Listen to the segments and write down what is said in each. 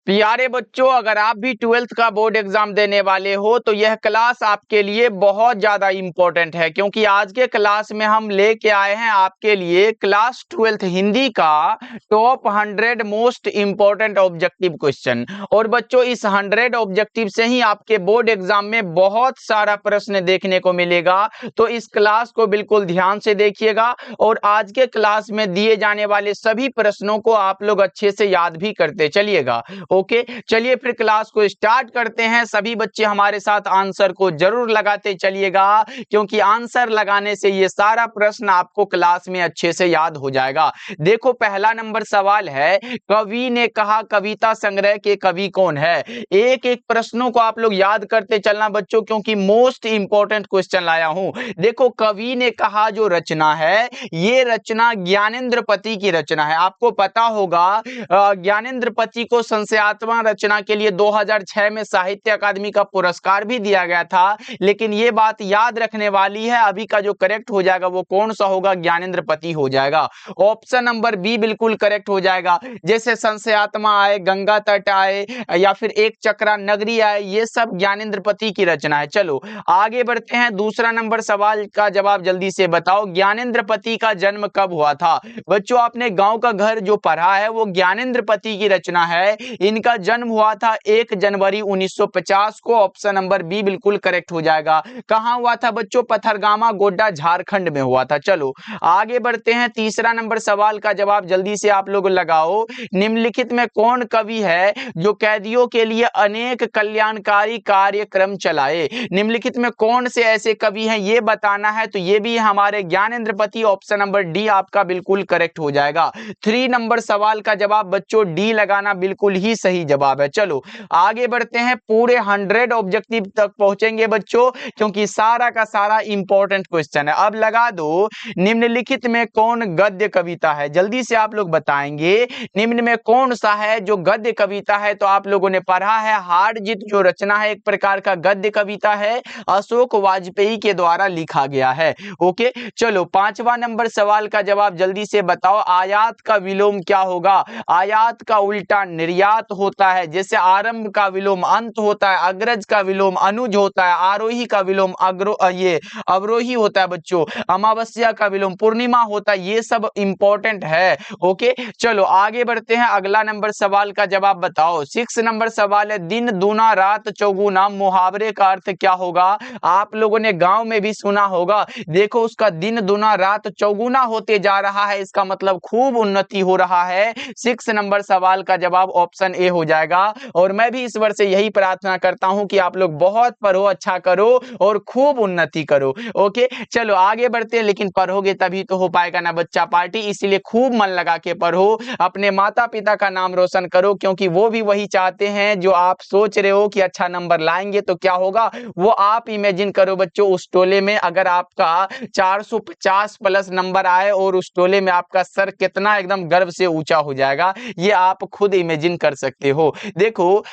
प्यारे बच्चों, अगर आप भी 12th का बोर्ड एग्जाम देने वाले हो तो यह क्लास आपके लिए बहुत ज्यादा इम्पोर्टेंट है, क्योंकि आज के क्लास में हम लेके आए हैं आपके लिए क्लास 12th हिंदी का top 100 most important objective question. और बच्चों, इस 100 ऑब्जेक्टिव से ही आपके बोर्ड एग्जाम में बहुत सारा प्रश्न देखने को मिलेगा। तो इस क्लास को बिल्कुल ध्यान से देखिएगा और आज के क्लास में दिए जाने वाले सभी प्रश्नों को आप लोग अच्छे से याद भी करते चलिएगा। ओके, चलिए फिर क्लास को स्टार्ट करते हैं। सभी बच्चे हमारे साथ आंसर को जरूर लगाते चलिएगा, क्योंकि आंसर लगाने से ये सारा प्रश्न आपको क्लास में अच्छे से याद हो जाएगा। देखो, पहला नंबर सवाल है, कवि ने कहा कविता संग्रह के कवि कौन है। एक एक प्रश्नों को आप लोग याद करते चलना बच्चों, क्योंकि मोस्ट इंपॉर्टेंट क्वेश्चन लाया हूं। देखो, कवि ने कहा जो रचना है, ये रचना ज्ञानेंद्र पति की रचना है। आपको पता होगा ज्ञानेंद्र पति को संशयात्मक रचना के लिए 2006 में साहित्य अकादमी का पुरस्कार भी दिया गया था। लेकिन ये बात याद रखने वाली है, अभी का जो करेक्ट हो जाएगा वो कौन सा होगा, ज्ञानेंद्र पति हो जाएगा। ऑप्शन नंबर बी बिल्कुल करेक्ट हो जाएगा। जैसे संशयात्मा आए, गंगा तट आए, या फिर एक चक्रा नगरी आए, ये सब ज्ञानेंद्र पति की रचना है। चलो आगे बढ़ते हैं। दूसरा नंबर सवाल का जवाब जल्दी से बताओ, ज्ञानेंद्र पति का जन्म कब हुआ था। बच्चों, आपने गांव का घर जो पढ़ा है वो ज्ञानेंद्र पति की रचना है। इनका जन्म हुआ था 1 जनवरी 1950 को। ऑप्शन नंबर बी बिल्कुल करेक्ट हो जाएगा। कहां हुआ था बच्चों, पथरगामा, गोड्डा, झारखंड में हुआ था। चलो आगे बढ़ते हैं। तीसरा नंबर सवाल का जवाब जल्दी से आप लोग लगाओ, निम्नलिखित में कौन कवि है जो कैदियों के लिए अनेक कल्याणकारी कार्यक्रम चलाए। निम्नलिखित में कौन से ऐसे कवि हैं ये बताना है, तो ये भी हमारे ज्ञानेंद्र पति। ऑप्शन नंबर डी आपका बिल्कुल करेक्ट हो जाएगा। 3 नंबर सवाल का जवाब बच्चों डी लगाना बिल्कुल ही सही जवाब है। चलो आगे बढ़ते हैं, पूरे 100 ऑब्जेक्टिव तक पहुंचेंगे बच्चों, क्योंकि सारा का सारा इंपॉर्टेंट क्वेश्चन है। अब लगा दो, निम्नलिखित में कौन गद्य कविता है, जल्दी से आप लोग बताएंगे निम्न में कौन सा है जो गद्य कविता है। तो आप लोगों ने पढ़ा है हार जीत जो रचना है एक प्रकार का गद्य कविता है, अशोक वाजपेयी के द्वारा लिखा गया है। ओके, चलो 5वां नंबर सवाल का जवाब जल्दी से बताओ, आयात का विलोम क्या होगा। आयात का उल्टा निर्यात होता है। जैसे आरंभ का विलोम अंत होता है, अग्रज का विलोम अनुज होता है, आरोही का विलोम अवरोही होता है बच्चों, अमावस्या का विलोम पूर्णिमा होता है। ये सब इंपॉर्टेंट है। ओके, चलो आगे बढ़ते हैं। अगला नंबर सवाल का जवाब बताओ। 6 नंबर सवाल है, दिन दूना रात चौगुना मुहावरे का अर्थ क्या होगा। आप लोगों ने गांव में भी सुना होगा। देखो, उसका दिन दूना रात चौगुना होते जा रहा है, इसका मतलब खूब उन्नति हो रहा है। 6 नंबर सवाल का जवाब ऑप्शन ए हो जाएगा। और मैं भी ईश्वर से यही प्रार्थना करता हूं कि आप लोग बहुत पढ़ो, अच्छा करो और खूब उन्नति करो। ओके, चलो आगे बढ़ते हैं। लेकिन पढ़ोगे तभी तो हो पाएगा ना बच्चा पार्टी, इसीलिए खूब मन लगा के पढ़ो, अपने माता पिता का नाम रोशन करो, क्योंकि वो भी वही चाहते हैं जो आप सोच रहे हो कि अच्छा नंबर लाएंगे तो क्या होगा। वो आप इमेजिन करो बच्चों, उस टोले में अगर आपका 450 प्लस नंबर आए और उस टोले में आपका सर कितना एकदम गर्व से ऊंचा हो जाएगा, ये आप खुद इमेजिन कर सकते हो। देखो,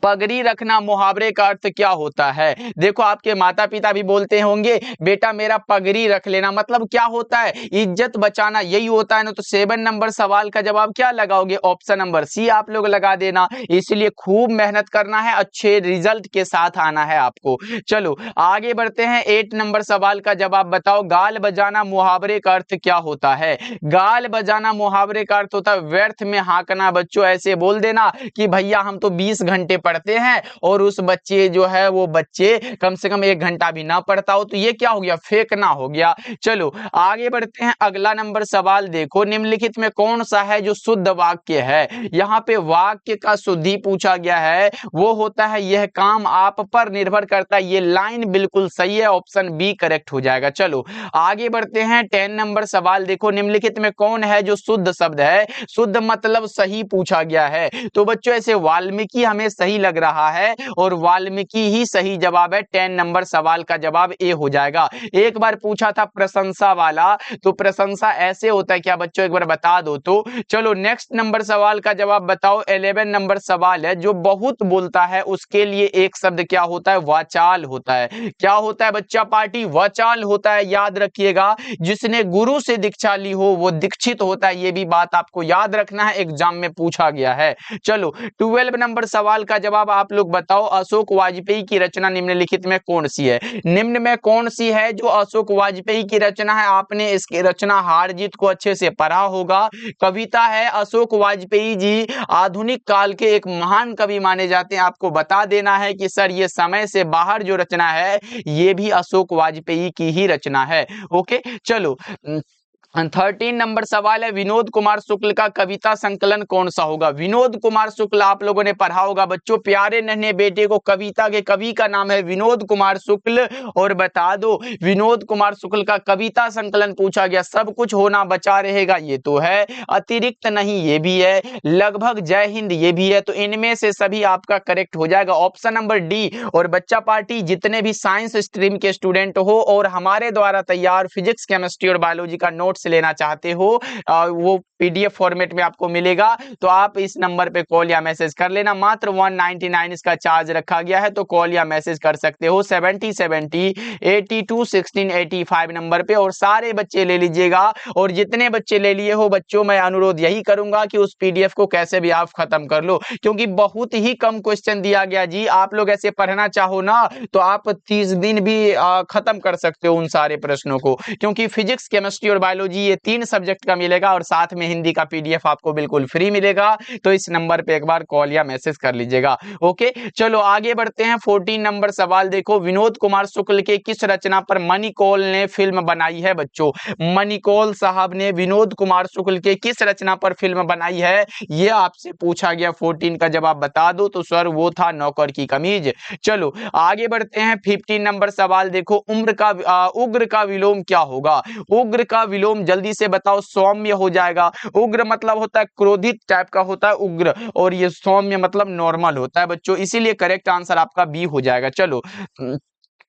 पगड़ी रखना मुहावरे का अर्थ क्या होता है। देखो, आपके माता पिता भी बोलते होंगे बेटा मेरा पगड़ी रख लेना, मतलब क्या होता है, इज्जत बचाना, यही होता है ना। तो 7 नंबर सवाल का जवाब क्या लगाओगे, ऑप्शन नंबर सी आप लोग लगा देना। इसलिए खूब मेहनत करना है, अच्छे रिजल्ट के साथ आना है आपको। चलो आगे बढ़ते हैं। 8 नंबर सवाल का जवाब बताओ, गाल बजाना मुहावरे का अर्थ क्या होता है। गाल बजाना मुहावरे का अर्थ होता है व्यर्थ में हाँकना। बच्चों, ऐसे बोल देना कि भैया हम तो 20 घंटे पढ़ते हैं और उस बच्चे जो है वो बच्चे कम से कम 1 घंटा भी ना पढ़ता हो, तो ये क्या हो गया, फेंकना हो गया। चलो आगे बढ़ते हैं। अगला नंबर सवाल देखो, निम्नलिखित में कौन सा है जो शुद्ध वाक्य है। यहाँ पे वाक्य का शुद्धि पूछा गया है, वो होता है यह काम आप पर निर्भर करता है। ये लाइन बिल्कुल सही है, ऑप्शन बी करेक्ट हो जाएगा। चलो आगे बढ़ते हैं। 10 नंबर सवाल देखो, निम्नलिखित में कौन है जो शुद्ध शब्द है। शुद्ध मतलब सही पूछा गया है। तो बच्चों, ऐसे वाल्मीकि हमें सही लग रहा है और वाल्मीकि ही सही जवाब है। 10 नंबर सवाल का जवाब ए हो जाएगा। एक बार पूछा था प्रशंसा वाला, तो प्रशंसा ऐसे होता है क्या बच्चों, एक बार बता दो तो। चलो नेक्स्ट नंबर सवाल का जवाब बताओ। 11 नंबर सवाल है, जो बहुत बोलता है उसके लिए एक शब्द क्या होता है, वाचाल होता है। क्या होता है बच्चा पार्टी, वाचाल होता है। याद रखिएगा, जिसने गुरु से दीक्षा ली हो वो दीक्षित होता है। ये भी बात आपको याद रखना है, एग्जाम में पूछा गया है। चलो 12 नंबर सवाल का जवाब आप लोग बताओ। अशोक वाजपेयी की रचना निम्नलिखित में कौन सी है। निम्न में कौन सी है जो अशोक वाजपेयी की रचना है। आपने इसकी रचना हार जीत को अच्छे से पढ़ा होगा। कविता है। अशोक वाजपेयी जी आधुनिक काल के एक महान कवि माने जाते हैं। आपको बता देना है कि सर ये समय से बाहर जो रचना है ये भी अशोक वाजपेयी की ही रचना है। ओके चलो 13 नंबर सवाल है। विनोद कुमार शुक्ल का कविता संकलन कौन सा होगा। विनोद कुमार शुक्ल आप लोगों ने पढ़ा होगा बच्चों, प्यारे नन्हे बेटे को कविता के कवि का नाम है विनोद कुमार शुक्ल। और बता दो विनोद कुमार शुक्ल का कविता संकलन पूछा गया। सब कुछ होना बचा रहेगा ये तो है, अतिरिक्त नहीं ये भी है, लगभग जय हिंद ये भी है। तो इनमें से सभी आपका करेक्ट हो जाएगा, ऑप्शन नंबर डी। और बच्चा पार्टी जितने भी साइंस स्ट्रीम के स्टूडेंट हो और हमारे द्वारा तैयार फिजिक्स केमिस्ट्री और बायोलॉजी का नोट्स लेना चाहते हो, वो पीडीएफ फॉर्मेट में आपको मिलेगा। तो आप इस नंबर पे कॉल या मैसेज कर लेना। मात्र 199 इसका चार्ज रखा गया है, तो कॉल या मैसेज कर सकते हो 7070 82 16 85 नंबर पे। और सारे बच्चे ले लीजिएगा, और जितने बच्चे ले लिए हो बच्चों मैं अनुरोध यही करूंगा कि उस पीडीएफ को कैसे भी आप खत्म कर लो, क्योंकि बहुत ही कम क्वेश्चन दिया गया जी। आप लोग ऐसे पढ़ना चाहो ना तो आप 30 दिन भी खत्म कर सकते हो उन सारे प्रश्नों को, क्योंकि फिजिक्स केमिस्ट्री और बायोलॉजी ये 3 सब्जेक्ट का मिलेगा और साथ में हिंदी का पीडीएफ आपको बिल्कुल फ्री मिलेगा। तो इस नंबर पे एक बार कॉल या मैसेज कर लीजिएगा। ओके चलो आगे बढ़ते हैं। 14 नंबर सवाल देखो। विनोद कुमार शुक्ल के किस रचना पर मणिकौल ने फिल्म बनाई है बच्चों। मणिकौल साहब ने विनोद कुमार शुक्ल के किस रचना पर फिल्म बनाई है, ये आपसे पूछा गया। 14 का जवाब बता दो तो सर वो था नौकर की कमीज। चलो आगे बढ़ते हैं। 15 नंबर सवाल देखो। उग्र का विलोम क्या होगा। उग्र का विलोम जल्दी से बताओ। सौम्य हो जाएगा। उग्र मतलब होता है क्रोधित टाइप का होता है उग्र, और ये सौम्य मतलब नॉर्मल होता है बच्चों, इसीलिए करेक्ट आंसर आपका बी हो जाएगा। चलो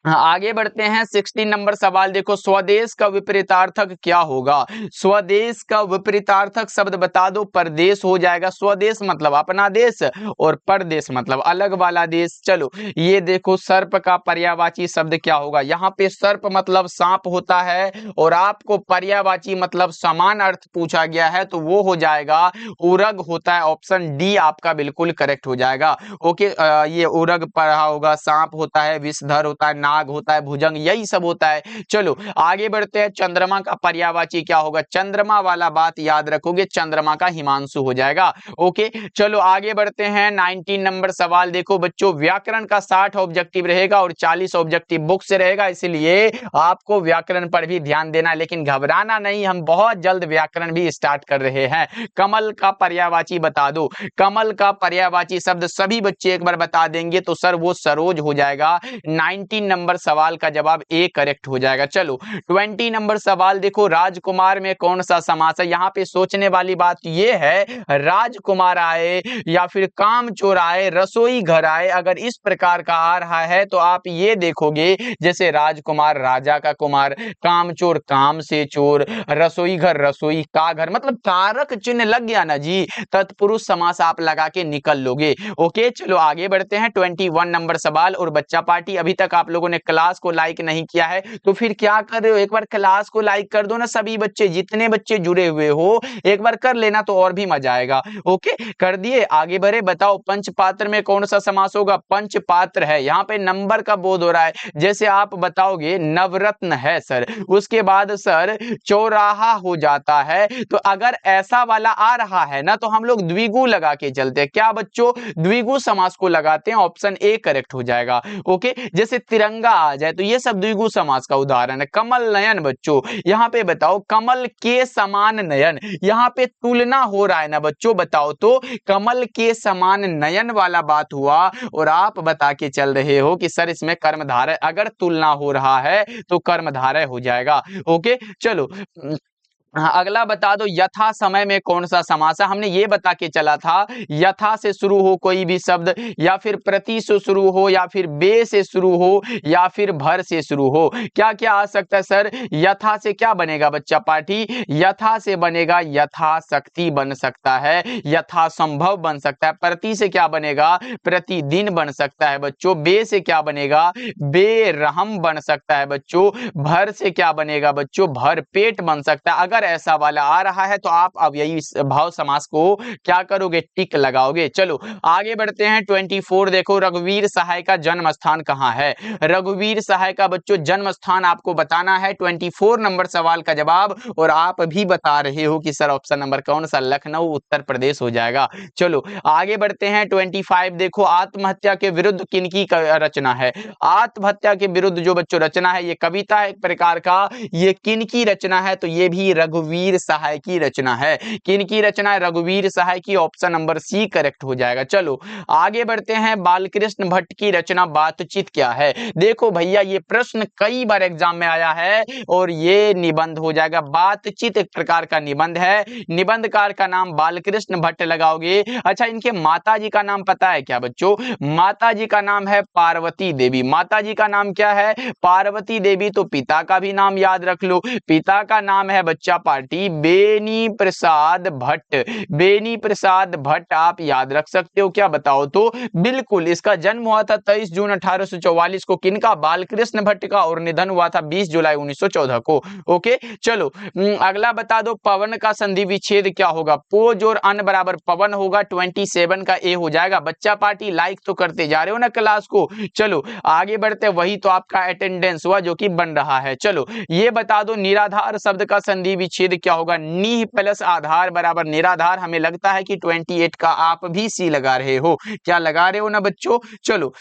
आगे बढ़ते हैं। 16 नंबर सवाल देखो। स्वदेश का विपरीतार्थक क्या होगा। स्वदेश का विपरीतार्थक शब्द बता दो। परदेश हो जाएगा। स्वदेश मतलब अपना देश और परदेश मतलब अलग वाला देश। चलो ये देखो, सर्प का पर्यायवाची शब्द क्या होगा। यहाँ पे सर्प मतलब सांप होता है और आपको पर्यायवाची मतलब समान अर्थ पूछा गया है, तो वो हो जाएगा उरग होता है। ऑप्शन डी आपका बिल्कुल करेक्ट हो जाएगा। ओके ये उरग पढ़ा होगा। सांप होता है, विषधर होता है, नाग होता है, भुजंग, यही सब होता है। चलो आगे बढ़ते हैं। चंद्रमा का पर्यायवाची क्या होगा। चंद्रमा वाला बात याद रखोगे, चंद्रमा का हिमांशु हो जाएगा। ओके चलो आगे बढ़ते हैं। 19 नंबर सवाल देखो बच्चों। व्याकरण का 60 ऑब्जेक्टिव रहेगा और 40 ऑब्जेक्टिव बुक से रहेगा, इसलिए आपको व्याकरण पर भी ध्यान देना, लेकिन घबराना नहीं, हम बहुत जल्द व्याकरण भी स्टार्ट कर रहे हैं। कमल का पर्यायवाची बता दो। कमल का पर्यायवाची शब्द सभी बच्चे एक बार बता देंगे तो सर वो सरोज हो जाएगा। 19 नंबर सवाल का जवाब ए करेक्ट हो जाएगा। चलो 20 नंबर सवाल देखो। राजकुमार में कौन सा समास है। यहाँ पे सोचने वाली बात यह है, राजकुमार आए या फिर कामचोर आए, रसोई घर आए, अगर इस प्रकार का आ रहा है तो आप ये देखोगे जैसे राजकुमार राजा का कुमार, कामचोर काम से चोर, रसोई घर रसोई का घर, मतलब कारक चिन्ह लग गया ना जी, तत्पुरुष समास आप लगा के निकल लोगे। ओके चलो आगे बढ़ते हैं। 21 नंबर सवाल। और बच्चा पार्टी अभी तक आप लोगों ने क्लास को लाइक नहीं किया है तो फिर क्या कर रहे हो, एक बार क्लास को लाइक कर दो ना सभी बच्चे, जितने बच्चे जुड़े हुए हो एक बार कर लेना तो और भी मजा आएगा। ओके कर दिए, आगे बढ़े। बताओ पंचपात्र में कौन सा समास होगा। पंचपात्र है, यहाँ पे नंबर का बोध हो रहा है, जैसे आप बताओगे नवरत्न है सर, उसके बाद सर चौराहा हो जाता है, तो अगर ऐसा वाला आ रहा है ना तो हम लोग द्विगु लगा के चलते हैं। क्या बच्चों, द्विगु समास को लगाते हैं, ऑप्शन ए करेक्ट हो जाएगा। ओके जैसे तिरंगा आ जाए तो ये सब द्विगु समास का उदाहरण है। कमल नयन बच्चों, यहाँ पे बताओ कमल के समान नयन, यहाँ पे तुलना हो रहा है ना बच्चों, बताओ तो कमल के समान नयन वाला बात हुआ और आप बता के चल रहे हो कि सर इसमें कर्मधारय, अगर तुलना हो रहा है तो कर्मधारय हो जाएगा। ओके चलो हाँ, अगला बता दो यथा समय में कौन सा समास है। हमने ये बता के चला था यथा से शुरू हो कोई भी शब्द, या फिर प्रति से शुरू हो, या फिर बे से शुरू हो, या फिर भर से शुरू हो। क्या क्या आ सकता है सर? यथा से क्या बनेगा बच्चा पाठी? यथा से बनेगा यथाशक्ति बन सकता है, यथासंभव बन सकता है। प्रति से क्या बनेगा? प्रतिदिन बन सकता है बच्चों। बे से क्या बनेगा? बेरहम बन सकता है बच्चों। भर से क्या बनेगा बच्चों? भर पेट बन सकता है। अगर ऐसा वाला आ रहा है तो आप अब यही भाव समास को क्या करोगे? टिक लगाओगे। चलो आगे बढ़ते हैं। 24 देखो, रघुवीर सहाय का जन्म स्थान कहाँ है? रघुवीर सहाय का बच्चों जन्म स्थान आपको बताना है। 24 नंबर सवाल का जवाब, और आप भी बता रहे हो कि सर ऑप्शन नंबर कौन सा? लखनऊ उत्तर प्रदेश हो जाएगा। चलो आगे बढ़ते हैं। 25 देखो, आत्महत्या के विरुद्ध किनकी रचना है? आत्महत्या के विरुद्ध जो बच्चों रचना है, ये कविता है एक प्रकार का, ये किनकी रचना है? तो ये भी रघुवीर सहाय की रचना है। किनकी रचना है? रघुवीर सहाय की। ऑप्शन नंबर सी करेक्ट हो जाएगा। चलो आगे बढ़ते हैं। बालकृष्ण भट्ट की रचना बातचीत क्या है? देखो भैया ये प्रश्न कई बार एग्जाम में आया है, और ये निबंध हो जाएगा। बातचीत एक प्रकार का निबंध है। निबंधकार का नाम बालकृष्ण भट्ट लगाओगे। अच्छा, इनके माता जी का नाम पता है क्या बच्चों? माता जी का नाम है पार्वती देवी। माता जी का नाम क्या है? पार्वती देवी। तो पिता का भी नाम याद रख लो। पिता का नाम है बच्चा पार्टी बेनी प्रसाद भट्ट। बेनी प्रसाद भट्ट आप याद रख सकते हो क्या? बताओ तो। बिल्कुल, इसका जन्म हुआ था 23 जून 1844 को। किनका? बालकृष्ण भट्ट का। और निधन हुआ था 20 जुलाई 1914 को। ओके, चलो अगला बता दो, पवन का संधि विच्छेद क्या होगा? पोज और अन बराबर पवन होगा। 27 का ए हो जाएगा। बच्चा पार्टी लाइक तो करते जा रहे हो ना क्लास को। चलो आगे बढ़ते, वही तो आपका अटेंडेंस हुआ जो कि बन रहा है। चलो ये बता दो, निराधार शब्द का संधि विच्छेद क्या होगा? नी प्लस आधार बराबर निराधार। हमें लगता है कि 28 का आप भी सी लगा रहे हो। क्या लगा रहे हो ना बच्चों? चलो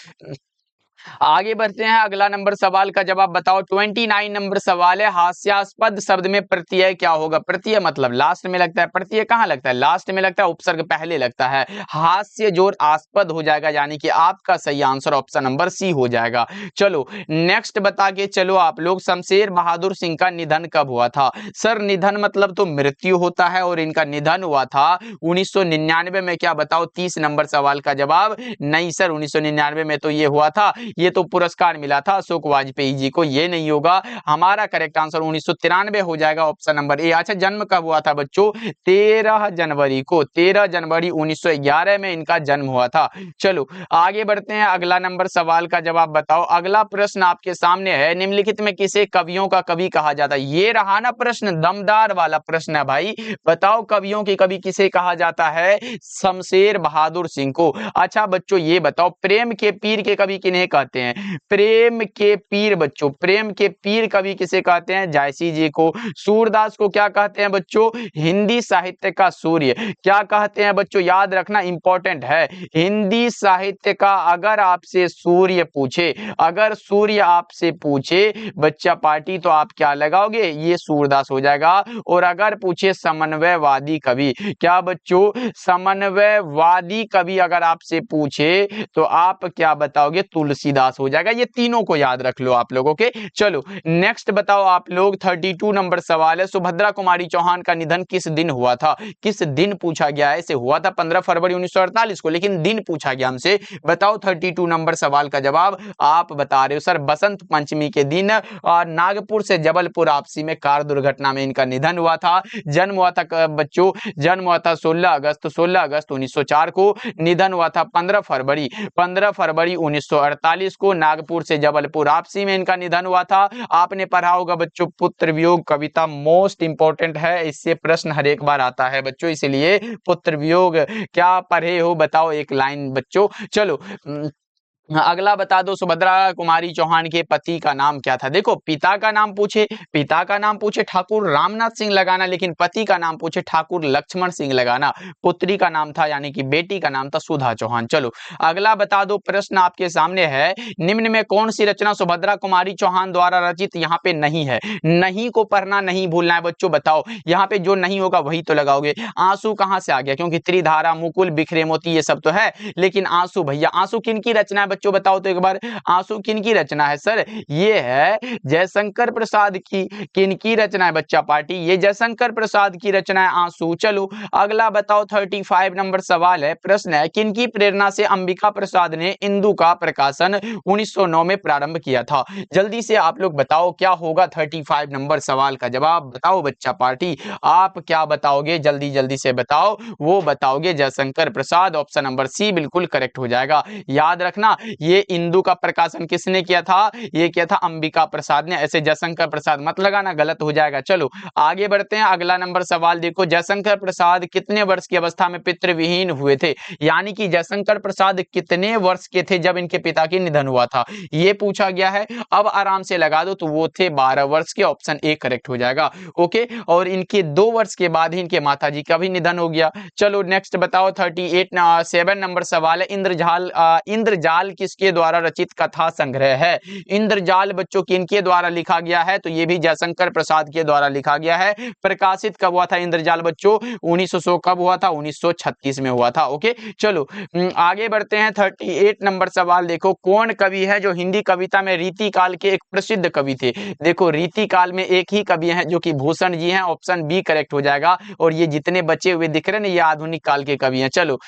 आगे बढ़ते हैं। अगला नंबर सवाल का जवाब बताओ। 29 नंबर सवाल है, हास्यास्पद शब्द में प्रत्यय क्या होगा? प्रत्यय मतलब लास्ट में लगता है। प्रत्यय कहाँ लगता है? लास्ट में लगता है। उपसर्ग पहले लगता है। हास्य जोड़ आस्पद हो जाएगा, यानी कि आपका सही आंसर ऑप्शन नंबर सी हो जाएगा। चलो नेक्स्ट बता के चलो आप लोग, शमशेर बहादुर सिंह का निधन कब हुआ था? सर निधन मतलब तो मृत्यु होता है, और इनका निधन हुआ था 1999 में। क्या बताओ? 30 नंबर सवाल का जवाब। नहीं सर, 1999 में तो ये हुआ था, ये तो पुरस्कार मिला था अशोक वाजपेयी जी को। ये नहीं होगा। हमारा करेक्ट आंसर 1993 हो जाएगा, ऑप्शन नंबर ए। अच्छा, जन्म कब हुआ था बच्चों? 13 जनवरी को। 13 जनवरी 1911 में इनका जन्म हुआ था। चलो आगे बढ़ते हैं। अगला नंबर सवाल का जवाब बताओ। अगला प्रश्न आपके सामने है, निम्नलिखित में किसे कवियों का कवि कहा जाता है? ये रहा ना प्रश्न, दमदार वाला प्रश्न है भाई। बताओ कवियों के कवि किसे कहा जाता है? शमशेर बहादुर सिंह को। अच्छा बच्चों ये बताओ, प्रेम के पीर के कवि किन्हें कहते हैं? प्रेम के पीर बच्चों, प्रेम के पीर कवि किसे कहते हैं? जायसी जी को। सूरदास को क्या कहते हैं बच्चों? हिंदी साहित्य का सूर्य। क्या कहते हैं बच्चों? याद रखना, इंपॉर्टेंट है। हिंदी साहित्य का अगर आपसे सूर्य पूछे, अगर सूर्य आपसे पूछे बच्चा पार्टी, तो आप क्या लगाओगे? ये सूरदास हो जाएगा। और अगर पूछे समन्वयवादी कवि, क्या बच्चों? समन्वयवादी कवि अगर आपसे पूछे तो आप क्या बताओगे? तुलसीदास हो जाएगा। ये तीनों को याद रख लो आप लोगों के। चलो नेक्स्ट बताओ आप लोग। 32 नंबर सवाल है, सुभद्रा कुमारी चौहान का निधन किस दिन हुआ था? किस दिन पूछा गया है? इसे हुआ था 15 फरवरी 1948 को, लेकिन दिन पूछा गया हमसे। बताओ 32 नंबर सवाल का जवाब। आप बता रहे हो सर बसंत पंचमी के दिन नागपुर से जबलपुर आपसी में कार दुर्घटना में इनका निधन हुआ था। जन्म हुआ था बच्चों, जन्म हुआ था 16 अगस्त 1904 को। निधन हुआ था 15 फरवरी 1948 को। नागपुर से जबलपुर आपसी में इनका निधन हुआ था। आपने पढ़ा होगा बच्चों, पुत्र वियोग कविता मोस्ट इंपॉर्टेंट है, इससे प्रश्न हर एक बार आता है बच्चों, इसलिए पुत्र वियोग क्या पढ़े हो बताओ एक लाइन बच्चों। चलो अगला बता दो, सुभद्रा कुमारी चौहान के पति का नाम क्या था? देखो पिता का नाम पूछे, पिता का नाम पूछे ठाकुर रामनाथ सिंह लगाना, लेकिन पति का नाम पूछे ठाकुर लक्ष्मण सिंह लगाना। पुत्री का नाम था, यानी कि बेटी का नाम था सुधा चौहान। चलो अगला बता दो, प्रश्न आपके सामने है, निम्न में कौन सी रचना सुभद्रा कुमारी चौहान द्वारा रचित यहाँ पे नहीं है? नहीं को पढ़ना नहीं भूलना है बच्चों। बताओ यहाँ पे जो नहीं होगा वही तो लगाओगे। आंसू कहाँ से आ गया? क्योंकि त्रिधारा, मुकुल, बिखरे मोती ये सब तो है, लेकिन आंसू भैया, आंसू किन की रचना है बच्चों बताओ तो एक बार, आंसू किनकी रचना है सर? ये है जयशंकर प्रसाद की। किनकी रचना है बच्चा पार्टी? ये जयशंकर प्रसाद की रचना है आंसू। चलो अगला बताओ, 35 नंबर सवाल है, प्रश्न है, किनकी प्रेरणा से अंबिका प्रसाद ने इंदु का प्रकाशन 1909 में प्रारंभ किया था? जल्दी से आप लोग बताओ क्या होगा 35 नंबर सवाल का जवाब? बताओ बच्चा पार्टी, आप क्या बताओगे? जल्दी जल्दी से बताओ। वो बताओगे Jaishankar Prasad, option number C बिल्कुल करेक्ट हो जाएगा। याद रखना, ये इंदु का प्रकाशन किसने किया था? ये किया था अंबिका प्रसाद ने, ऐसे जयशंकर प्रसाद मत लगाना, गलत हो जाएगा। चलो आगे बढ़ते हैं, अगला नंबर सवाल देखो, जयशंकर प्रसाद कितने वर्ष की अवस्था में पितृविहीन हुए थे? यानी कि जयशंकर प्रसाद कितने वर्ष के थे जब इनके पिता की निधन हुआ था, ये पूछा गया है। अब आराम से लगा दो, तो वो थे 12 वर्ष के, ऑप्शन ए करेक्ट हो जाएगा। ओके, और इनके 2 वर्ष के बाद ही इनके माताजी का भी निधन हो गया। चलो नेक्स्ट बताओ, 7 नंबर सवाल है, इंद्रजाल किसके द्वारा रचित कथा संग्रह है? इंद्रजाल बच्चों किनके द्वारा लिखा गया है? तो ये भी जयशंकर प्रसाद के द्वारा लिखा गया है। प्रकाशित कब हुआ था इंद्रजाल बच्चों? 1900 कब हुआ था? 1936 में हुआ था। ओके, चलो आगे बढ़ते हैं, 38 नंबर सवाल देखो, कौन कवि है जो हिंदी कविता में रीति काल के एक प्रसिद्ध कवि थे? देखो रीति काल में एक ही कवि हैं जो कि भूषण जी हैं, ऑप्शन बी करेक्ट हो जाएगा। और ये जितने बचे हुए दिख रहे हैं ना, ये आधुनिक काल के कवि हैं। चलो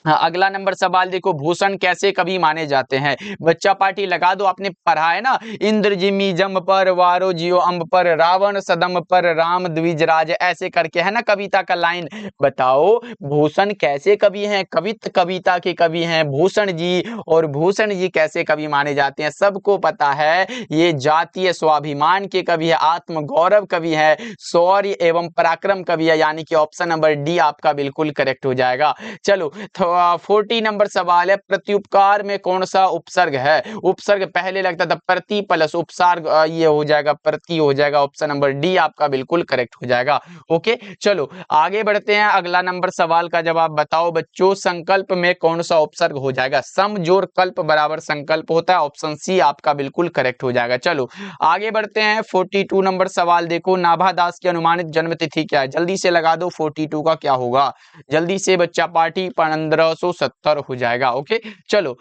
हाँ, अगला नंबर सवाल देखो, भूषण कैसे कवि माने जाते हैं? बच्चा पार्टी लगा दो, आपने पढ़ा है ना, इंद्र जिमी जम पर, वारो जियो अम्ब पर, रावण सदम पर, राम द्विजराज, ऐसे करके है ना कविता का लाइन। बताओ भूषण कैसे कवि हैं? कविता के कवि हैं भूषण जी। और भूषण जी कैसे कवि माने जाते हैं? सबको पता है, ये जातीय स्वाभिमान के कवि है, आत्म गौरव कवि है, शौर्य एवं पराक्रम कवि है, यानी कि ऑप्शन नंबर डी आपका बिल्कुल करेक्ट हो जाएगा। चलो 40 नंबर सवाल है, प्रत्युपकार में कौन सा उपसर्ग है? उपसर्ग पहले लगता था प्रति प्लस उपसर्ग, ये हो जाएगा प्रति हो जाएगा, ऑप्शन नंबर डी आपका बिल्कुल करेक्ट हो जाएगा। ओके, चलो आगे बढ़ते हैं, अगला नंबर सवाल का जवाब बताओ बच्चों, संकल्प में कौन सा उपसर्ग हो जाएगा? सम जोड़ कल्प बराबर संकल्प होता है, ऑप्शन सी आपका बिल्कुल करेक्ट हो जाएगा। चलो आगे बढ़ते हैं, 42 नंबर सवाल देखो, नाभा दास की अनुमानित जन्म तिथि क्या है? जल्दी से लगा दो, 42 का क्या होगा? जल्दी से बच्चा पार्टी, 1570 हो जाएगा। ओके, चलो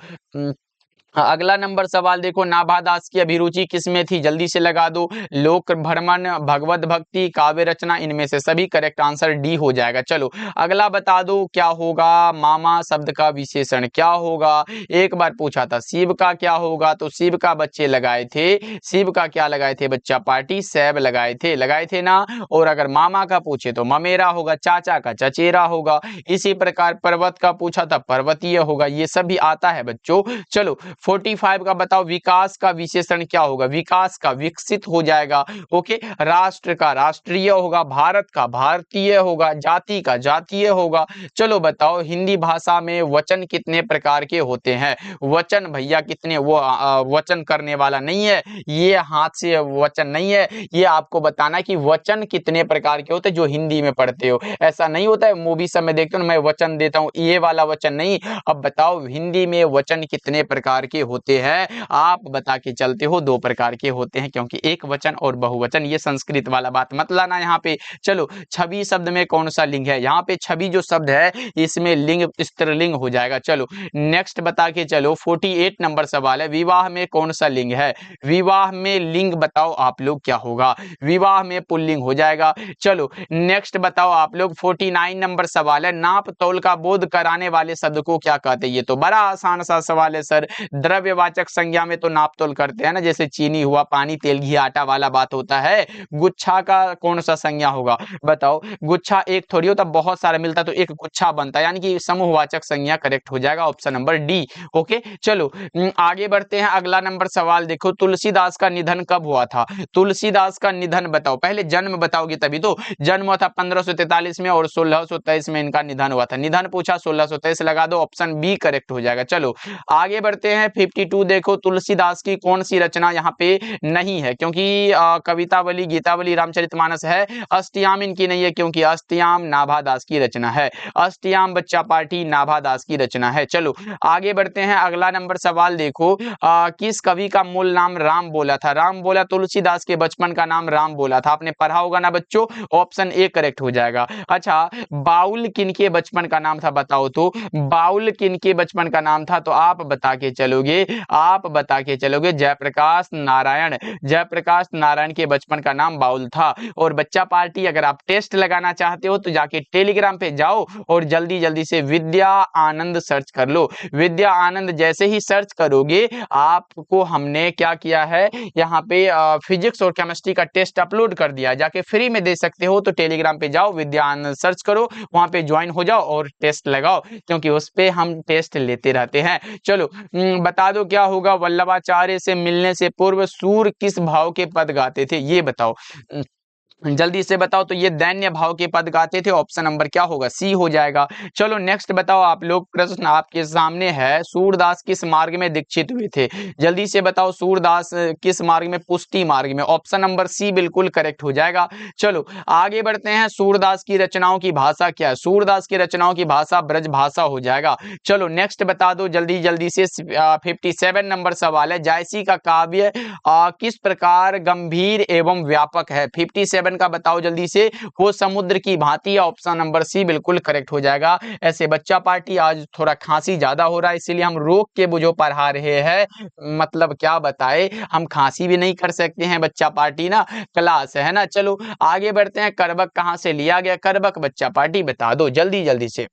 अगला नंबर सवाल देखो, नाभा दास की अभिरुचि किसमें थी? जल्दी से लगा दो, लोक भ्रमण, भगवत भक्ति, काव्य रचना, इनमें से सभी करेक्ट आंसर डी हो जाएगा। चलो अगला बता दो क्या होगा, मामा शब्द का विशेषण क्या होगा? एक बार पूछा था शिव का क्या होगा, तो शिव का बच्चे लगाए थे, शिव का क्या लगाए थे बच्चा पार्टी? सैब लगाए थे ना। और अगर मामा का पूछे तो ममेरा होगा, चाचा का चचेरा होगा, इसी प्रकार पर्वत का पूछा था पर्वतीय होगा, ये सब भी आता है बच्चों। चलो 45 का बताओ, विकास का विशेषण क्या होगा? विकास का विकसित हो जाएगा। ओके, राष्ट्र का राष्ट्रीय होगा, भारत का भारतीय होगा, जाति का जातीय होगा। चलो बताओ हिंदी भाषा में वचन कितने प्रकार के होते हैं? वचन भैया कितने, वो वचन करने वाला नहीं है, ये हाथ से वचन नहीं है, ये आपको बताना कि वचन कितने प्रकार के होते हैं जो हिंदी में पढ़ते हो। ऐसा नहीं होता है मूवी सब में देखते हो मैं वचन देता हूँ, ये वाला वचन नहीं। अब बताओ हिंदी में वचन कितने प्रकार के होते हैं? आप बता के चलते हो 2 प्रकार के होते हैं, क्योंकि एक वचन और बहुवचन, ये संस्कृत वाला बात मत लाना यहाँ पे। चलो छवि शब्द में कौन सा लिंग है? यहाँ पे छवि जो शब्द है इसमें लिंग स्त्रीलिंग हो जाएगा। चलो नेक्स्ट बता के चलो, 48 नंबर सवाल है, विवाह में कौन सा लिंग है? विवाह में लिंग बताओ आप लोग क्या होगा? विवाह में पुल्लिंग हो जाएगा। चलो नेक्स्ट बताओ आप लोग, 49 नंबर सवाल है, नाप तौल का बोध कराने वाले शब्द को क्या कहते हैं? ये तो बड़ा आसान सा सवाल है सर, द्रव्यवाचक संज्ञा में तो नाप तोल करते हैं ना, जैसे चीनी हुआ, पानी, तेल, घी, आटा वाला बात होता है। गुच्छा का कौन सा संज्ञा होगा? बताओ, गुच्छा एक थोड़ी होता, बहुत सारा मिलता तो एक गुच्छा बनता, यानी कि समूहवाचक संज्ञा करेक्ट हो जाएगा, ऑप्शन नंबर डी। ओके, चलो आगे बढ़ते हैं, अगला नंबर सवाल देखो, तुलसीदास का निधन कब हुआ था? तुलसीदास का निधन बताओ, पहले जन्म बताओगे तभी तो। जन्म हुआ था 1543 में और 1623 में इनका निधन हुआ था। निधन पूछा 1623 लगा दो, ऑप्शन बी करेक्ट हो जाएगा। चलो आगे बढ़ते हैं, हैं 52 देखो तुलसीदास की कौन सी रचना यहाँ पे नहीं है, क्योंकि कवितावली, गीतावली, रामचरितमानस है। अष्टयाम इनकी नहीं है क्योंकि अष्टयाम नाभादास की रचना है। अष्टयाम बच्चा पार्टी नाभादास की रचना है। चलो आगे बढ़ते हैं, अगला नंबर सवाल देखो, किस कवि का मूल नाम राम बोला था? राम बोला तुलसीदास के बचपन का नाम राम बोला था, आपने पढ़ा होगा ना बच्चों, ऑप्शन ए करेक्ट हो जाएगा। अच्छा, बाउल किनके बचपन का नाम था बताओ तो, बाउल किनके बचपन का नाम था? तो आप बता के चलोगे जयप्रकाश नारायण, जयप्रकाश नारायण के बचपन का नाम बाउल था। और बच्चा पार्टी अगर आप टेस्ट लगाना चाहते हो तो जाके टेलीग्राम पे जाओ और जल्दी जल्दी से विद्या आनंद सर्च कर लो। विद्या आनंद जैसे ही सर्च करोगे, आपको हमने क्या किया है, यहाँ पे फिजिक्स और केमिस्ट्री का टेस्ट अपलोड कर दिया, जाके फ्री में दे सकते हो। तो टेलीग्राम पे जाओ, विद्या आनंद सर्च करो, वहां पे ज्वाइन हो जाओ और टेस्ट लगाओ, क्योंकि उस पे हम टेस्ट लेते रहते हैं। चलो बता दो क्या होगा, वल्लभाचार्य से मिलने से पूर्व सूर किस भाव के पद गाते थे, ये बताओ जल्दी से बताओ। तो ये दैन्य भाव के पद गाते थे, ऑप्शन नंबर क्या होगा, सी हो जाएगा। चलो नेक्स्ट बताओ आप लोग, प्रश्न आपके सामने है, सूरदास किस मार्ग में दीक्षित हुए थे? जल्दी से बताओ, सूरदास किस मार्ग में? पुष्टि मार्ग में, ऑप्शन नंबर सी बिल्कुल करेक्ट हो जाएगा। चलो आगे बढ़ते हैं, सूरदास की रचनाओं की भाषा क्या है? सूरदास की रचनाओं की भाषा ब्रज भाषा हो जाएगा। चलो नेक्स्ट बता दो जल्दी जल्दी से, 57 नंबर सवाल है, जायसी का काव्य किस प्रकार गंभीर एवं व्यापक है? 57 का बताओ जल्दी से, वो समुद्र की भांति, ऑप्शन नंबर सी बिल्कुल करेक्ट हो जाएगा। ऐसे बच्चा पार्टी आज थोड़ा खांसी ज्यादा हो रहा है, इसीलिए हम रोक के बुझो पढ़ा रहे हैं, मतलब क्या बताए, हम खांसी भी नहीं कर सकते हैं बच्चा पार्टी ना, क्लास है ना। चलो आगे बढ़ते हैं, करबक कहां से लिया गया? करबक बच्चा पार्टी बता दो जल्दी जल्दी से,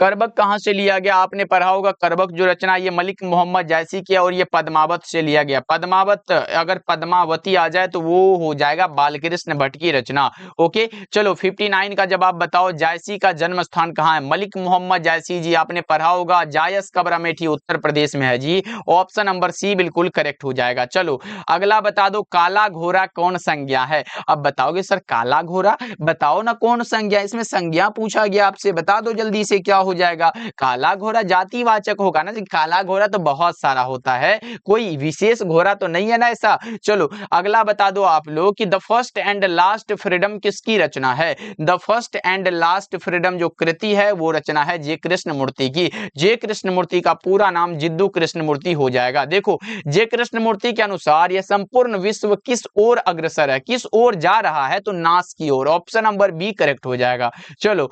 करबक कहां से लिया गया? आपने पढ़ा होगा, करबक जो रचना ये मलिक मोहम्मद जायसी की है और ये पद्मावत से लिया गया। पद्मावत, अगर पद्मावती आ जाए तो वो हो जाएगा बालकृष्ण भट्ट की रचना। ओके चलो 59 का जवाब बताओ, जायसी का जन्म स्थान कहाँ है? मलिक मोहम्मद जायसी जी आपने पढ़ा होगा, जायस कब्र अमेठी उत्तर प्रदेश में है जी, ऑप्शन नंबर सी बिल्कुल करेक्ट हो जाएगा। चलो अगला बता दो, काला घोड़ा कौन संज्ञा है? अब बताओगे सर काला घोड़ा, बताओ ना कौन संज्ञा, इसमें संज्ञा पूछा गया आपसे, बता दो जल्दी से क्या हो जाएगा? काला घोड़ा जातिवाचक होगा ना जी, काला घोड़ा तो बहुत सारा होता है, कोई विशेष घोड़ा तो नहीं है ना ऐसा। चलो अगला बता दो आप लोग कि the first and last freedom किसकी रचना है? The first and last freedom जो कृति है वो रचना है जे कृष्णमूर्ति की। जे कृष्णमूर्ति का पूरा नाम जिद्दू कृष्णमूर्ति हो जाएगा। देखो जे कृष्णमूर्ति के अनुसार यह संपूर्ण विश्व किस ओर अग्रसर है, किस ओर जा रहा है? तो नाश की ओर, ऑप्शन नंबर बी करेक्ट हो जाएगा। चलो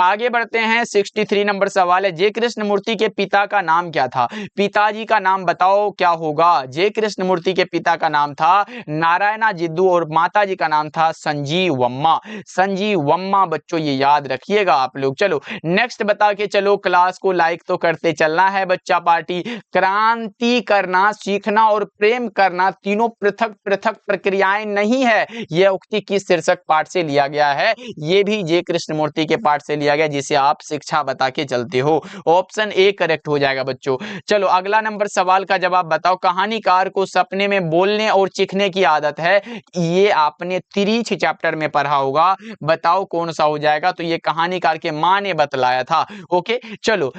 आगे बढ़ते हैं, 63 नंबर सवाल है, जे कृष्णमूर्ति के पिता का नाम क्या था? पिताजी का नाम बताओ क्या होगा? जे कृष्णमूर्ति के पिता का नाम था नारायणा जिद्दू और माताजी का नाम था संजीवम्मा। संजीवम्मा बच्चों ये याद रखिएगा आप लोग। चलो नेक्स्ट बता के चलो, क्लास को लाइक तो करते चलना है बच्चा पार्टी। क्रांति करना, सीखना और प्रेम करना तीनों पृथक पृथक प्रक्रियाएं नहीं है, यह उक्ति किस शीर्षक पाठ से लिया गया है? ये भी जे कृष्णमूर्ति के पाठ से लिया गया, जिसे आप शिक्षा बता के चलते हो, ऑप्शन ए करेक्ट हो जाएगा बच्चों। चलो अगला नंबर सवाल का जवाब बताओ, कहानीकार को सपने में बोलने और चीखने की आदत है, ये आपने तिरीछ चैप्टर में पढ़ा होगा, बताओ कौन सा हो जाएगा? तो ये कहानीकार के मां ने बतलाया था। ओके चलो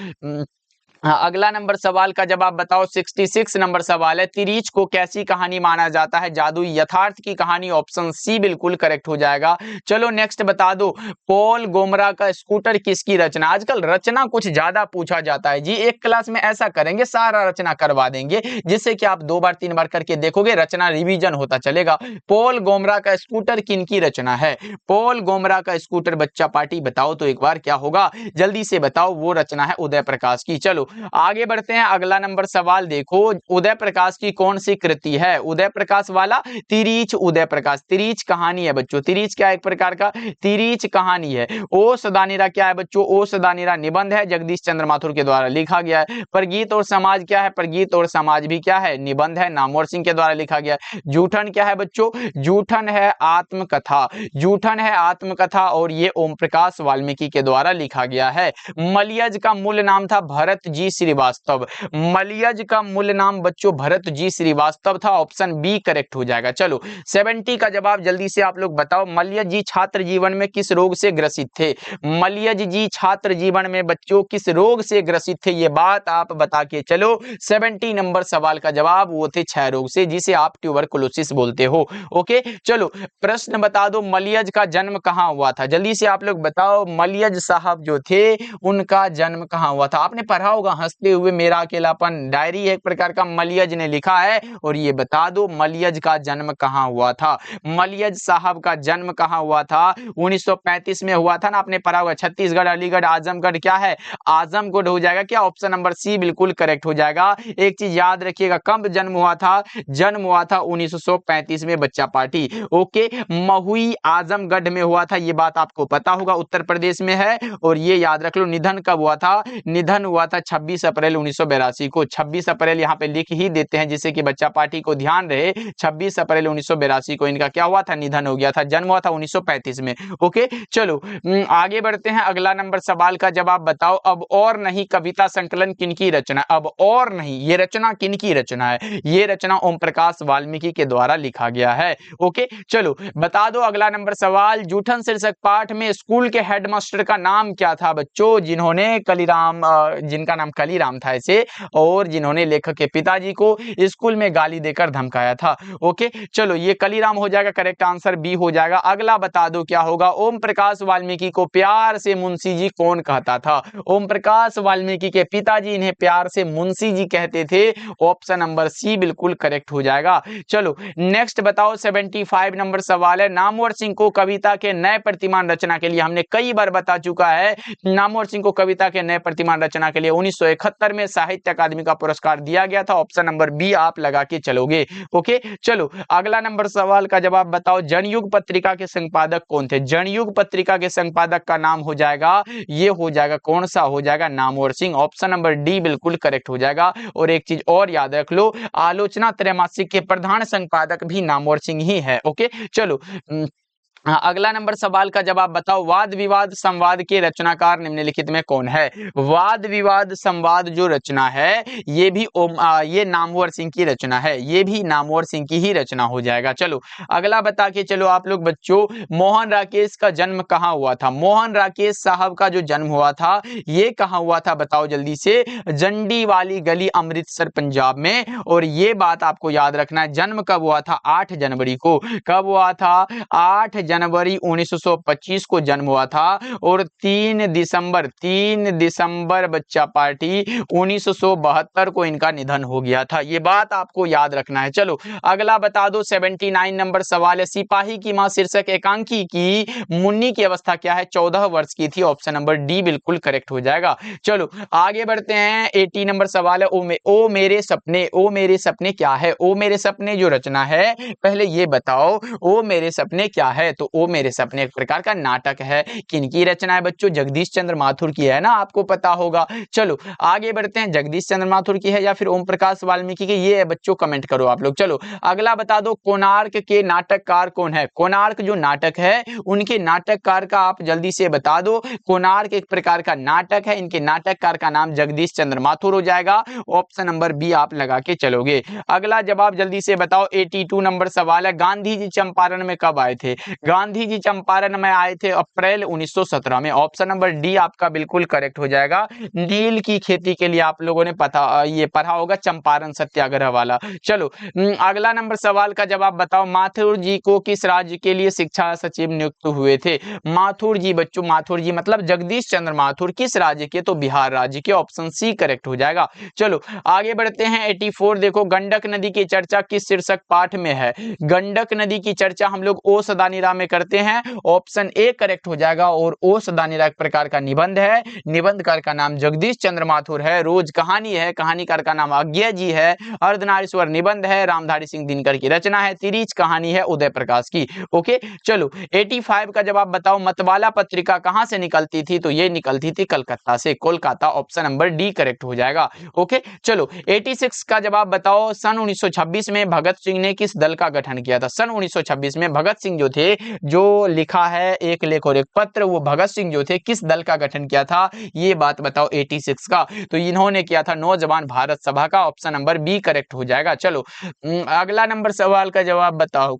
अगला नंबर सवाल का जवाब बताओ, 66 नंबर सवाल है, तिरीछ को कैसी कहानी माना जाता है? जादुई यथार्थ की कहानी, ऑप्शन सी बिल्कुल करेक्ट हो जाएगा। चलो नेक्स्ट बता दो, पॉल गोमरा का स्कूटर किसकी रचना? आजकल रचना कुछ ज्यादा पूछा जाता है जी, एक क्लास में ऐसा करेंगे सारा रचना करवा देंगे, जिससे कि आप 2 बार 3 बार करके देखोगे, रचना रिवीजन होता चलेगा। पॉल गोमरा का स्कूटर किनकी रचना है? पॉल गोमरा का स्कूटर बच्चा पार्टी बताओ तो एक बार क्या होगा, जल्दी से बताओ, वो रचना है उदय प्रकाश की। चलो आगे बढ़ते हैं, अगला नंबर सवाल देखो, उदय प्रकाश की कौन सी कृति है? उदय प्रकाश वाला तिरीछ उदय प्रकाश, तिरीछ कहानी है बच्चों, तिरीछ क्या एक प्रकार का तिरीछ कहानी है। ओ सदानीरा क्या है बच्चों? ओ सदानीरा निबंध है, जगदीश चंद्र माथुर के द्वारा लिखा गया है। परगीत और समाज क्या है? परगीत और समाज भी क्या है? निबंध है, नामवर सिंह के द्वारा लिखा गया है। जूठन क्या है बच्चों? जूठन है आत्मकथा, जूठन है आत्मकथा और ये ओम प्रकाश वाल्मीकि के द्वारा लिखा गया है। मलयज का मूल नाम था भरत जी श्रीवास्तव। मलयज का मूल नाम बच्चों भरत जी श्रीवास्तव था। ऑप्शन बी करेक्ट हो जाएगा। चलो 70 का जवाब जल्दी से आप लोग बताओ। मलयज जी छात्र जीवन में किस रोग से ग्रसित थे? मलयज जी छात्र जीवन में बच्चों किस रोग से ग्रसित थे, ये बात आप बता के चलो। 70 नंबर सवाल का जवाब वो थे क्षय रोग से, जिसे आप ट्यूबरकुलोसिस बोलते हो। ओके, चलो प्रश्न बता दो, मलयज का जन्म कहाँ हुआ था? जल्दी से आप लोग बताओ, मलयज साहब जो थे उनका जन्म कहाँ हुआ था? आपने पढ़ा होगा हंसते हुए मेरा अकेलापन, डायरी एक प्रकार का मलयज ने लिखा है। और ये बता दो मलयज का जन्म कहाँ हुआ था? मलयज साहब का जन्म कहाँ हुआ था? 1935 में हुआ था ना, आपने पढ़ा होगा। छत्तीसगढ़, अलीगढ़, आजमगढ़, क्या है? आजमगढ़ हो जाएगा क्या? ऑप्शन नंबर सी बिल्कुल करेक्ट हो जाएगा। एक चीज याद रखिएगा, कब जन्म हुआ था? जन्म हुआ था 1935 में बच्चा पार्टी। ओके, महुई आजमगढ़ में हुआ था, ये बात आपको पता होगा, उत्तर प्रदेश में है। और ये याद रख लो, निधन कब हुआ था? निधन हुआ था 26 अप्रैल 1982 को। 26 अप्रैल यहाँ पे लिख ही देते हैं जिससे कि बच्चा पार्टी को ध्यान रहे। 26 अप्रैल 1982 को इनका क्या हुआ था? निधन हो गया था। जन्म हुआ था 1935 में। ओके, चलो आगे बढ़ते हैं। अगला नंबर सवाल का जवाब बताओ। अब और नहीं कविता संकलन किनकी रचना? अब और नहीं, ये रचना किनकी रचना है? ये रचना ओम प्रकाश वाल्मीकि के द्वारा लिखा गया है। ओके, चलो बता दो अगला नंबर सवाल। जूठन शीर्षक पाठ में स्कूल के हेडमास्टर का नाम क्या था बच्चों? जिन्होंने कलीराम, जिनका नाम कलीराम था ऐसे, और जिन्होंने लेखक के पिताजी को स्कूल में गाली देकर धमकाया था। ओके, चलो ये कलीराम हो जाएगा, करेक्ट आंसर बी हो जाएगा। अगला बता दो क्या होगा? ओम प्रकाश वाल्मीकि को प्यार से मुंशी जी कौन कहता था? ओम प्रकाश वाल्मीकि के पिताजी इन्हें प्यार से मुंशी जी कहते थे। ऑप्शन नंबर सी बिल्कुल करेक्ट हो जाएगा। चलो नेक्स्ट बताओ, 75 नंबर सवाल है। नामवर सिंह को कविता के नए प्रतिमान रचना के लिए, हमने कई बार बता चुका है, नामवर सिंह को कविता के नए प्रतिमान रचना के लिए 1971 में साहित्य अकादमी का पुरस्कार दिया गया था। ऑप्शन नंबर बी आप लगा के चलोगे। ओके, चलो अगला नंबर सवाल का जवाब बताओ। जनयुग पत्रिका के संपादक कौन थे? जनयुग पत्रिका के संपादक का नाम हो जाएगा, ये हो जाएगा, कौन सा हो जाएगा? Namvar Singh. Option number D बिल्कुल करेक्ट हो जाएगा। और एक चीज और याद रख लो, आलोचना त्रैमासिक के प्रधान संपादक भी नामवर सिंह ही है। ओके, चलो अगला नंबर सवाल का जवाब बताओ। वाद विवाद संवाद के रचनाकार निम्नलिखित में कौन है? वाद विवाद संवाद जो रचना है ये भी ये नामवर सिंह की रचना है, ये भी नामवर सिंह की ही रचना हो जाएगा। चलो अगला बता के चलो आप लोग बच्चों, मोहन राकेश का जन्म कहाँ हुआ था? मोहन राकेश साहब का जो जन्म हुआ था ये कहाँ हुआ था बताओ जल्दी से? जंडी वाली गली, अमृतसर, पंजाब में। और ये बात आपको याद रखना है, जन्म कब हुआ था? 8 जनवरी को। कब हुआ था? 8 जनवरी 1925 को जन्म हुआ था। और 3 दिसंबर बच्चा पार्टी 1972 को इनका निधन हो गया था। ये बात आपको याद रखना है। चलो अगला बता दो, 79 नंबर सवाल है। सिपाही की मां शीर्षक एकांकी की मुन्नी की अवस्था क्या है? 14 वर्ष की थी। ऑप्शन नंबर डी बिल्कुल करेक्ट हो जाएगा। चलो आगे बढ़ते हैं। 80 नंबर सवाल है। ओ मेरे सपने, ओ मेरे सपने क्या है? ओ मेरे सपने जो रचना है, पहले ये बताओ ओ मेरे सपने क्या है? तो ओ मेरे सपने एक प्रकार का नाटक है। किनकी रचना है बच्चों? जगदीश चंद्र माथुर की है ना, आपको पता होगा। चलो आगे बढ़ते हैं। जगदीश चंद्र माथुर की है या फिर ओम प्रकाश वाल्मीकि की, ये है बच्चों, कमेंट करो आप लोग। चलो अगला बता दो, कोणार्क के नाटककार कौन है? कोणार्क जो नाटक है उनके नाटककार का आप जल्दी से बता दो। कोणार्क एक प्रकार का नाटक है, इनके नाटककार का नाम जगदीश चंद्र माथुर हो जाएगा। ऑप्शन नंबर बी आप लगा के चलोगे। अगला जवाब जल्दी से बताओ। 82 नंबर सवाल है। गांधी जी चंपारण में कब आए थे? गांधी जी चंपारण में आए थे अप्रैल 1917 में। ऑप्शन नंबर डी आपका बिल्कुल करेक्ट हो जाएगा। नील की खेती के लिए आप लोगों ने ये पढ़ा होगा, चंपारण सत्याग्रह वाला। चलो अगला नंबर सवाल का जवाब बताओ। माथुर जी को किस राज्य के लिए शिक्षा सचिव नियुक्त हुए थे? माथुर जी बच्चों, माथुर जी मतलब जगदीश चंद्र माथुर, किस राज्य के? तो बिहार राज्य के। ऑप्शन सी करेक्ट हो जाएगा। चलो आगे बढ़ते हैं। 84 देखो, गंडक नदी की चर्चा किस शीर्षक पाठ में है? गंडक नदी की चर्चा हम लोग ओ सदानीरा में करते हैं। ऑप्शन ए करेक्ट हो जाएगा। और ओ सदानीरा एक प्रकार का निबंध है, निबंधकार का नाम जगदीश चंद्र माथुर है। रोज कहानी है, कहानीकार का नाम अज्ञा जी है। अर्धनारीश्वर निबंध है, रामधारी सिंह दिनकर की रचना है। तिरीच कहानी है, उदय प्रकाश की। ओके चलो 85 का जवाब बताओ। मतवाला पत्रिका कहां से निकलती थी? तो ये निकलती थी कलकत्ता से, Kolkata. Option number D correct हो जाएगा। ओके चलो 86 का जवाब बताओ। सन 1926 में भगत सिंह ने किस दल का गठन किया था? सन 1926 में भगत सिंह जो थे जो लिखा है एक लेख और एक पत्र, वो भगत सिंह जो थे किस दल का गठन किया था, ये बात बताओ 86 का। तो इन्होंने किया था नौजवान भारत सभा का, ऑप्शन नंबर बी करेक्ट हो जाएगा। चलो अगला नंबर सवाल का जवाब बताओ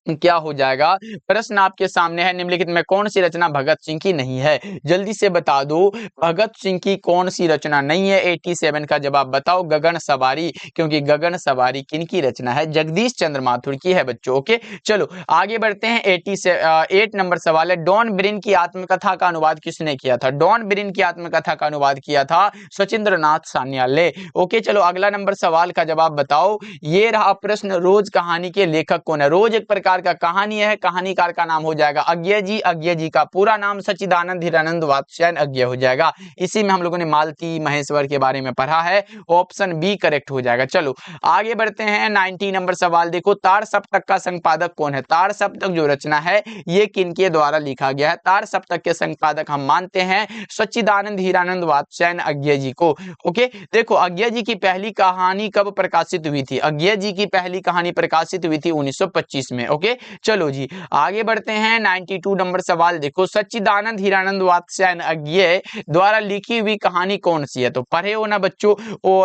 क्या हो जाएगा। प्रश्न आपके सामने है, निम्नलिखित में कौन सी रचना भगत सिंह की नहीं है, जल्दी से बता दो भगत सिंह की कौन सी रचना नहीं है। 87 का जवाब बताओ गगन सवारी, क्योंकि गगन सवारी किन की रचना है, जगदीश चंद्र माथुर की है बच्चों। ओके चलो आगे बढ़ते हैं। 8 नंबर सवाल है, डॉन ब्रिन की आत्मकथा का अनुवाद किसने किया था। डॉन ब्रिन की आत्मकथा का अनुवाद किया था सचिंद्र नाथ सान्याल ने। ओके चलो अगला नंबर सवाल का जवाब बताओ। ये रहा प्रश्न, रोज कहानी के लेखक कौन है। रोज एक प्रकार का कहानी है, कहानीकार का नाम हो जाएगा अज्ञे जी। अज्ञे जी का पूरा नाम सच्चिदानंद हिरानंद वात्स्यायन अज्ञे हो जाएगा। इसी में हम लोगों ने मालती महेश्वर के बारे में पढ़ा है, ऑप्शन बी करेक्ट हो जाएगा। चलो आगे बढ़ते हैं। 90 नंबर सवाल देखो, तार सप्तक का संपादक कौन है। तार सप्तक जो रचना है ये किनके द्वारा लिखा गया है। तार सप्तक के संपादक हम मानते हैं सच्चिदानंद हिरानंद वात्स्यायन अज्ञे जी को। ओके देखो अज्ञे जी की पहली कहानी कब प्रकाशित हुई थी। अज्ञे जी की पहली कहानी प्रकाशित हुई थी 1925 में। ओके चलो जी आगे बढ़ते हैं। 92 नंबर सवाल देखो, सच्चिदानंद हिरानंद वात्स्यायन अज्ञे द्वारा लिखी हुई कहानी कौन सी है। तो पढ़े हो ना बच्चों,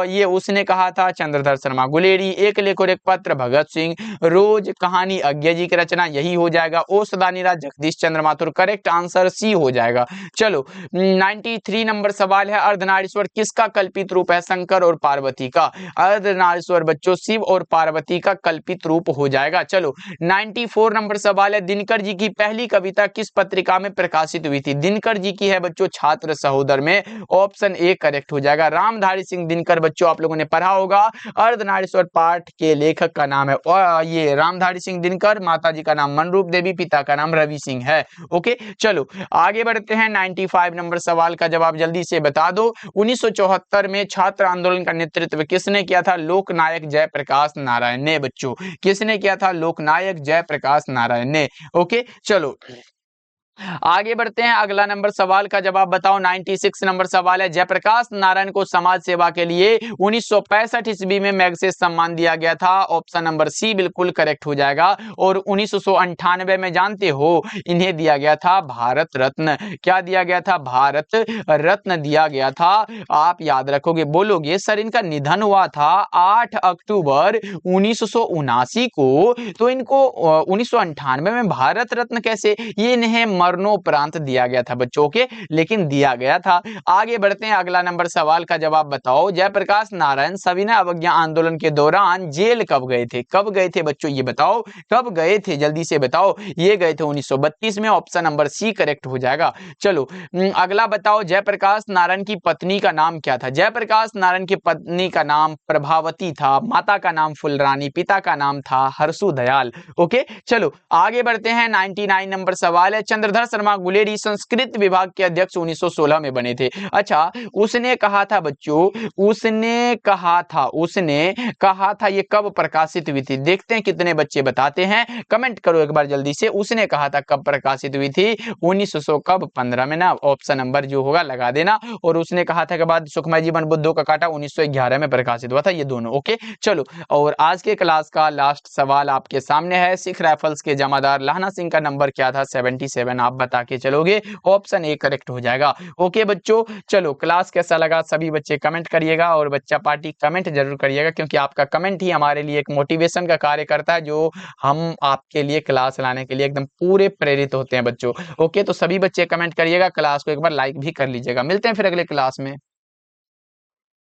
ये उसने कहा था चंद्रधर शर्मा गुलेरी, एक लेख और एक पत्र भगत सिंह, रोज कहानी अज्ञे जी की रचना यही हो जाएगा। ओ सदानीरा जगदीश चंद्र माथुर, करेक्ट आंसर सी हो जाएगा। चलो 93 नंबर सवाल है, अर्धनारीश्वर किसका कल्पित रूप है। शंकर और पार्वती का। अर्धनारीश्वर बच्चों शिव और पार्वती का कल्पित रूप हो जाएगा। चलो 94 नंबर सवाल है, दिनकर जी की पहली कविता किस पत्रिका में प्रकाशित हुई थी। दिनकर जी की है बच्चों छात्र सहोदर में, ऑप्शन ए करेक्ट हो जाएगा। रामधारी सिंह दिनकर बच्चों आप लोगों ने पढ़ा होगा, अर्धनारीश्वर पाठ के लेखक का नाम है और ये रामधारी सिंह दिनकर, माता जी का नाम मनरूप देवी, पिता का नाम रवि सिंह है। ओके चलो आगे बढ़ते हैं। 95 नंबर सवाल का जवाब जल्दी से बता दो। 1974 में छात्र आंदोलन का नेतृत्व किसने किया था। लोकनायक जयप्रकाश नारायण ने बच्चों, किसने किया था, लोकनायक जयप्रकाश नारायण ने। ओके चलो आगे बढ़ते हैं। अगला नंबर सवाल का जवाब बताओ। 96 नंबर सवाल है, जयप्रकाश नारायण को समाज सेवा के लिए 1965 ईस्वी में मैग्सेसे सम्मान दिया गया था, ऑप्शन नंबर सी बिल्कुल करेक्ट हो जाएगा। और 1998 में जानते हो इन्हें दिया गया था भारत रत्न। क्या दिया गया था, भारत रत्न दिया गया था। आप याद रखोगे, बोलोगे सर इनका निधन हुआ था 8 अक्टूबर 1979 को, तो इनको 1998 में भारत रत्न कैसे, ये इन्हें मरणोपरांत दिया गया था बच्चों के, लेकिन दिया गया था। आगे बढ़ते हैं। अगला नंबर सवाल का जवाब बताओ। जयप्रकाश नारायण सविनय अवज्ञा आंदोलन के दौरान जेल कब गए थे। कब गए थे बच्चों, ये बताओ कब गए थे, जल्दी से बताओ। ये गए थे 1932 में, ऑप्शन नंबर सी करेक्ट हो जाएगा। चलो अगला बताओ, जयप्रकाश नारायण की पत्नी का नाम क्या था। जयप्रकाश नारायण की पत्नी का नाम प्रभावती था, माता का नाम फुलरानी, पिता का नाम था हरसु दयाल। ओके चलो आगे बढ़ते हैं। 99 नंबर सवाल है, चंद्रधर शर्मा गुलेरी संस्कृत विभाग के अध्यक्ष 1916 में बने थे। अच्छा उसने कहा था बच्चों, उसने कहा था ये कब प्रकाशित हुई थी। देखते हैं कितने बच्चे बताते हैं, कमेंट करो एक बार जल्दी से। उसने कहा था कब प्रकाशित हुई थी, 1900 कब, 15 में ना, ऑप्शन नंबर जो होगा लगा देना। और उसने कहा था के बाद सुखमय जीवन बुद्धों का कांटा 1911 में प्रकाशित हुआ था, ये दोनों। ओके चलो और आज के क्लास का लास्ट सवाल आपके सामने है, सिख राइफल्स के जमादार लाहना सिंह का नंबर क्या था। 77 आप बता के चलोगे, ऑप्शन ए करेक्ट हो जाएगा। ओके बच्चों चलो क्लास कैसा लगा सभी बच्चे कमेंट करिएगा, और बच्चा पार्टी कमेंट जरूर करिएगा, क्योंकि आपका कमेंट ही हमारे लिए एक मोटिवेशन का कार्य करता है, जो हम आपके लिए क्लास लाने के लिए एकदम पूरे प्रेरित होते हैं बच्चों। ओके तो सभी बच्चे कमेंट करिएगा, क्लास को एक बार लाइक भी कर लीजिएगा। मिलते हैं फिर अगले क्लास में।